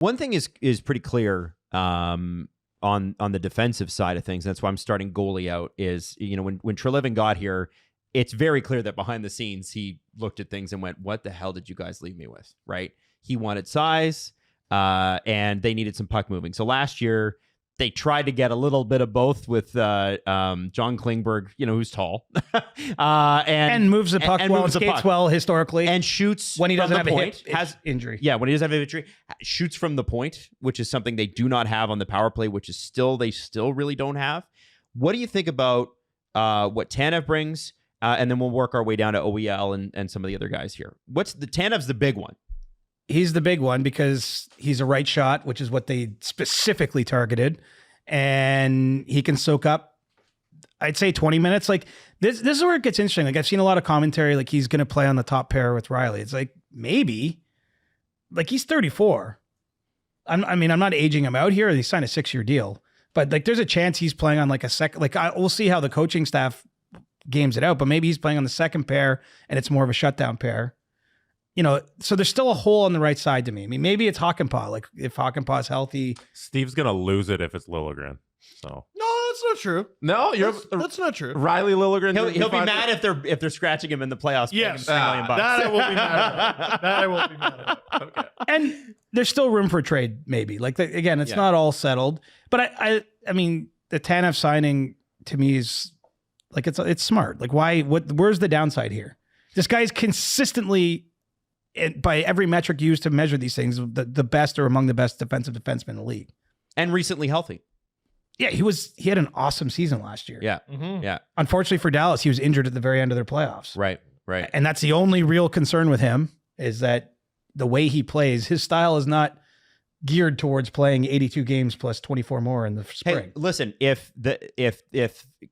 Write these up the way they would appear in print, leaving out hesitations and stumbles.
One thing is pretty clear on the defensive side of things. That's why I'm starting goalie out. Is when Treliving got here, it's very clear that behind the scenes he looked at things and went, "What the hell did you guys leave me with?" Right? He wanted size, and they needed some puck moving. So last year they tried to get a little bit of both with John Klingberg, who's tall, and moves the puck well, and skates well historically, and shoots when he doesn't have a hip injury. Yeah, when he doesn't have an injury, shoots from the point, which is something they do not have on the power play, which is they still really don't have. What do you think about what Tanev brings? And then we'll work our way down to OEL and some of the other guys here. Tanev's the big one. He's the big one because he's a right shot, which is what they specifically targeted. And he can soak up, I'd say 20 minutes. Like this is where it gets interesting. Like I've seen a lot of commentary, like he's going to play on the top pair with Riley. It's like, maybe, like he's 34. I'm not aging him out here. He signed a 6-year deal, but like, there's a chance he's playing on like a second, we'll see how the coaching staff games it out, but maybe he's playing on the second pair and it's more of a shutdown pair. So there's still a hole on the right side to me. I mean, maybe it's Hakanpää. Like if Hakanpää's healthy, Steve's gonna lose it if it's Liljegren. So no, that's not true. No, that's not true. Riley Liljegren. He'll be mad if they're scratching him in the playoffs. Yes, $3 million. That I won't be mad at. That I won't be mad at. Okay. And there's still room for trade. Maybe again, it's not all settled. But I mean, the Tanev signing to me is like it's smart. Like why? Where's the downside here? This guy's consistently, by every metric used to measure these things, the best or among the best defensive defensemen in the league. And recently healthy. Yeah, he had an awesome season last year. Yeah. Mm-hmm. Yeah. Unfortunately for Dallas, he was injured at the very end of their playoffs. Right. And that's the only real concern with him, is that the way he plays, his style is not geared towards playing 82 games plus 24 more in the spring. Hey, listen, if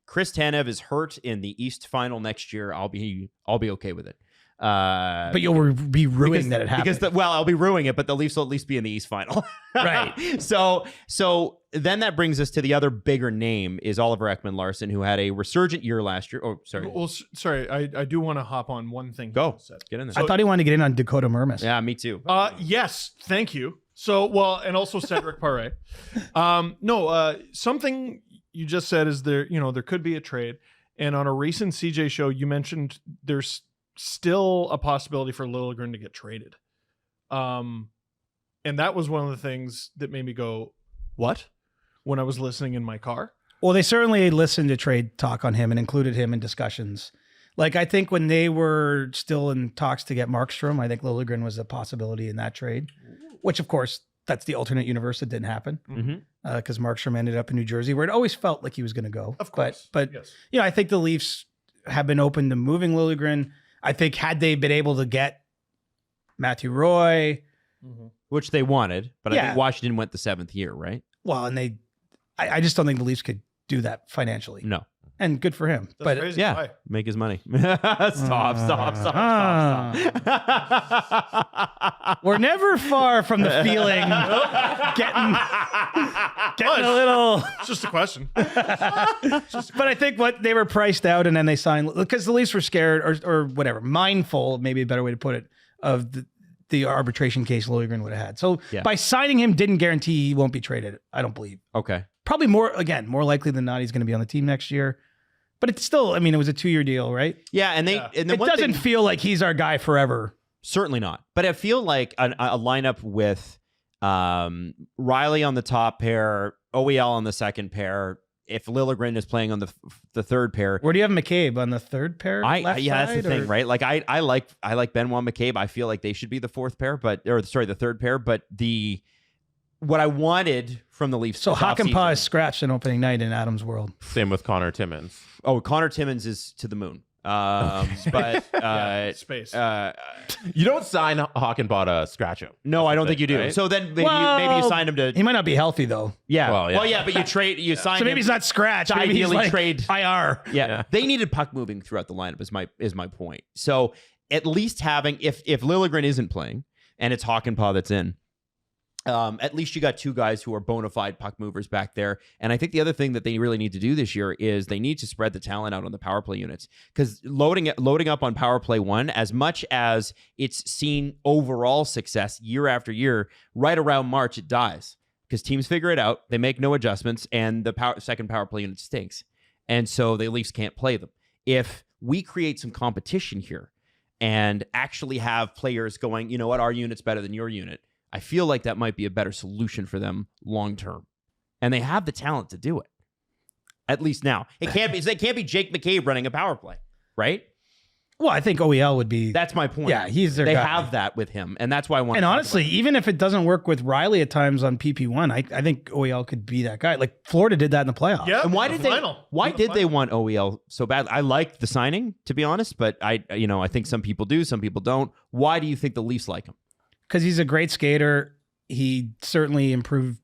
Chris Tanev is hurt in the East Final next year, I'll be okay with it. But you'll be ruining that it happens. I'll be ruining it, but the Leafs will at least be in the East Final. Right. So then that brings us to the other bigger name is Oliver Ekman-Larsson, who had a resurgent year last year. Oh, sorry. Well, sorry, I do want to hop on one thing. Go. Get in there. I thought he wanted to get in on Dakota Mermis. Yeah, me too. Yes, thank you. So, and also Cedric Paré. Something you just said is there could be a trade. And on a recent CJ show, you mentioned there's still a possibility for Liljegren to get traded. And that was one of the things that made me go, what? When I was listening in my car. Well, they certainly listened to trade talk on him and included him in discussions. Like, I think when they were still in talks to get Markstrom, I think Liljegren was a possibility in that trade, which of course, that's the alternate universe that didn't happen. Because Markstrom ended up in New Jersey, where it always felt like he was going to go. Of course. But yes. I think the Leafs have been open to moving Liljegren. I think had they been able to get Matthew Roy, which they wanted, but I think Washington went the 7th year, right? Well, and I just don't think the Leafs could do that financially. No. And good for him. That's crazy. Yeah, Why? make his money. Stop. We're never far from the feeling getting a little. It's just a question. But I think what they were priced out, and then they signed because the Leafs were scared or whatever, mindful, maybe a better way to put it, of the arbitration case Liljegren would have had. So by signing him didn't guarantee he won't be traded. I don't believe. Okay. Probably more likely than not he's going to be on the team next year. But it's still, it was a 2-year deal, right? Yeah, and it doesn't feel like he's our guy forever. Certainly not. But I feel like a lineup with Riley on the top pair, OEL on the second pair. If Liljegren is playing on the third pair, where do you have McCabe on the third pair? That's the thing, right? Like I like Benoit McCabe. I feel like they should be the the third pair. But what I wanted from the Leafs. So Hakanpää is scratched in opening night in Adam's world. Same with Connor Timmins. Oh, Connor Timmins is to the moon. But space. You don't sign Hakanpää to scratch him. No, I don't think you do. Right? So then maybe you sign him to. He might not be healthy though. Yeah. Well, yeah. But you sign. So maybe he's not scratched. Maybe ideally he's trade IR. Yeah. They needed puck moving throughout the lineup. Is my point. So at least having if Liljegren isn't playing and it's Hakanpää that's in, At least you got two guys who are bona fide puck movers back there. And I think the other thing that they really need to do this year is they need to spread the talent out on the power play units, because loading up on power play one, as much as it's seen overall success year after year, right around March it dies because teams figure it out, they make no adjustments, and the second power play unit stinks, and so the Leafs can't play them. If we create some competition here and actually have players going, you know what, our unit's better than your unit, I feel like that might be a better solution for them long term, and they have the talent to do it. At least now, it can't be Jake McCabe running a power play, right? Well, I think OEL would be. That's my point. Yeah, he's their They guy. have that with him, and that's why I want. And honestly, even if it doesn't work with Riley at times on PP1, I think OEL could be that guy. Like Florida did that in the playoffs. Yeah. And why the did they? final. Why The did they final. want OEL so bad? I liked the signing, to be honest, but I think some people do, some people don't. Why do you think the Leafs like him? Because he's a great skater. He certainly improved.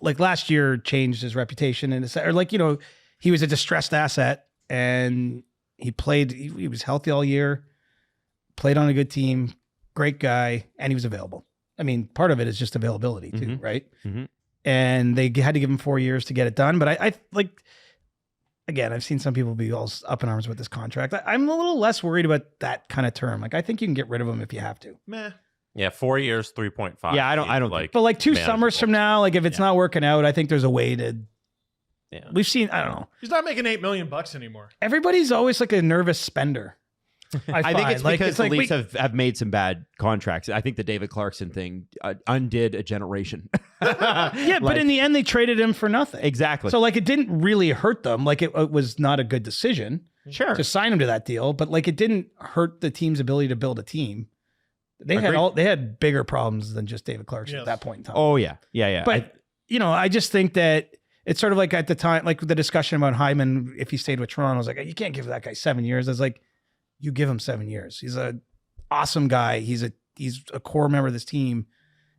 Like last year, changed his reputation he was a distressed asset, and he played. He was healthy all year. Played on a good team, great guy, and he was available. I mean, part of it is just availability too, right? Mhm. And they had to give him 4 years to get it done. But I like, again, I've seen some people be all up in arms with this contract. I'm a little less worried about that kind of term. Like, I think you can get rid of him if you have to. Meh. Yeah, 4 years, 3.5. Yeah, I don't like. But like 2 manageable. summers from now, like if it's not working out, I think there's a way to. Yeah. We've seen. I don't know. He's not making $8 million anymore. Everybody's always like a nervous spender. I think it's because the Leafs we- have made some bad contracts. I think the David Clarkson thing undid a generation. Yeah, but in the end, they traded him for nothing. Exactly. So like it didn't really hurt them. Like it was not a good decision sure. to sign him to that deal, but like it didn't hurt the team's ability to build a team. They had bigger problems than just David Clarkson at that point in time. Oh yeah. But I just think that it's sort of like at the time, like the discussion about Hyman, if he stayed with Toronto, I was like, you can't give that guy 7 years. I was like, you give him 7 years. He's an awesome guy. He's a core member of this team,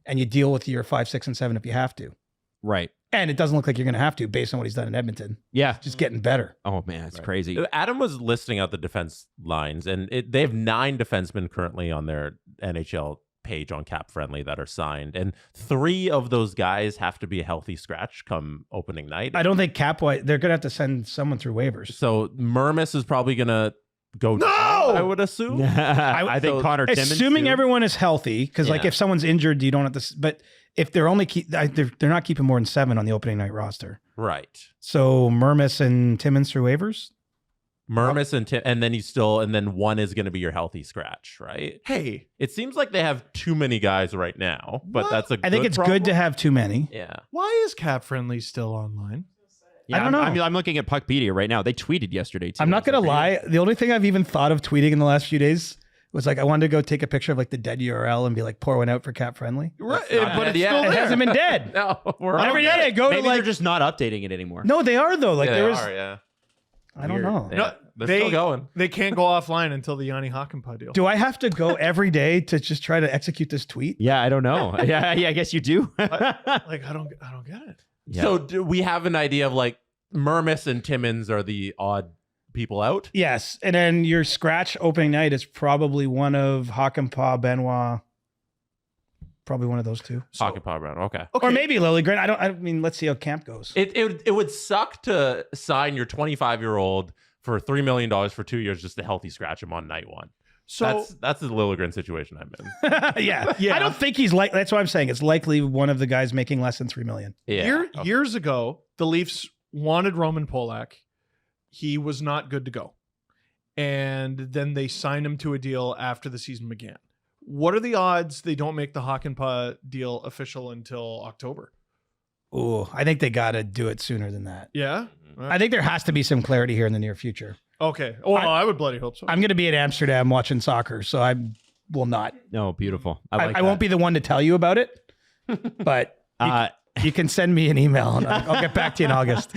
and you deal with your 5, 6, and 7 if you have to. Right. And it doesn't look like you're going to have to based on what he's done in Edmonton. Yeah. Just getting better. Oh man, it's crazy. Adam was listing out the defense lines, and they have 9 defensemen currently on their NHL page on Cap Friendly that are signed, and 3 of those guys have to be a healthy scratch come opening night. I don't think cap-wise, they're going to have to send someone through waivers. So Mermis is probably going to go No! down, I would assume. I think so- Connor Timmins. Assuming too. everyone is healthy, because like Yeah. if someone's injured, you don't have to. But if they're only they're not keeping more than 7 on the opening night roster. Right. So Mermis and Timmins through waivers. Mermis and then one is going to be your healthy scratch, right? Hey, It seems like they have too many guys right now, but What? that's a I think good it's problem. good to have too many. Yeah. why is Cap Friendly still online? Yeah, I don't know. I'm looking at Puckpedia right now. They tweeted yesterday too. I'm not going to lie. The only thing I've even thought of tweeting in the last few days was like I wanted to go take a picture of like the dead URL and be like, pour one out for Cap Friendly. Right, not but dead it's yet. still It there. hasn't been dead. No, we're Every day I go Maybe to like. they're just not updating it anymore. No, they are though. Like yeah, there they was. are, yeah. I don't Weird. know. Yeah. No, They're still going. They can't go offline until the Yanni Hakanpää deal. Do I have to go every day to just try to execute this tweet? Yeah, I don't know. yeah, I guess you do. Like I don't get it. Yeah. So do we have an idea of like Mermis and Timmins are the odd people out? Yes, and then your scratch opening night is probably one of Hakanpää, Benoit, probably one of those two, Hockey Power Brown. Okay. or maybe Liljegren. I mean, let's see how camp goes. It would suck to sign your 25-year-old for $3 million for 2 years just to healthy scratch him on night 1. So That's the Liljegren situation I'm in. yeah. Yeah. I don't think he's like. That's what I'm saying. It's likely one of the guys making less than $3 million. Yeah. years ago, the Leafs wanted Roman Polak. He was not good to go. And then they signed him to a deal after the season began. What are the odds they don't make the Hakanpää deal official until October? Ooh, I think they got to do it sooner than that. Yeah? I think there has to be some clarity here in the near future. Okay. Well, I would bloody hope so. I'm going to be in Amsterdam watching soccer, so I will not. No, beautiful. I won't be the one to tell you about it, but you can send me an email and I'll get back to you in August.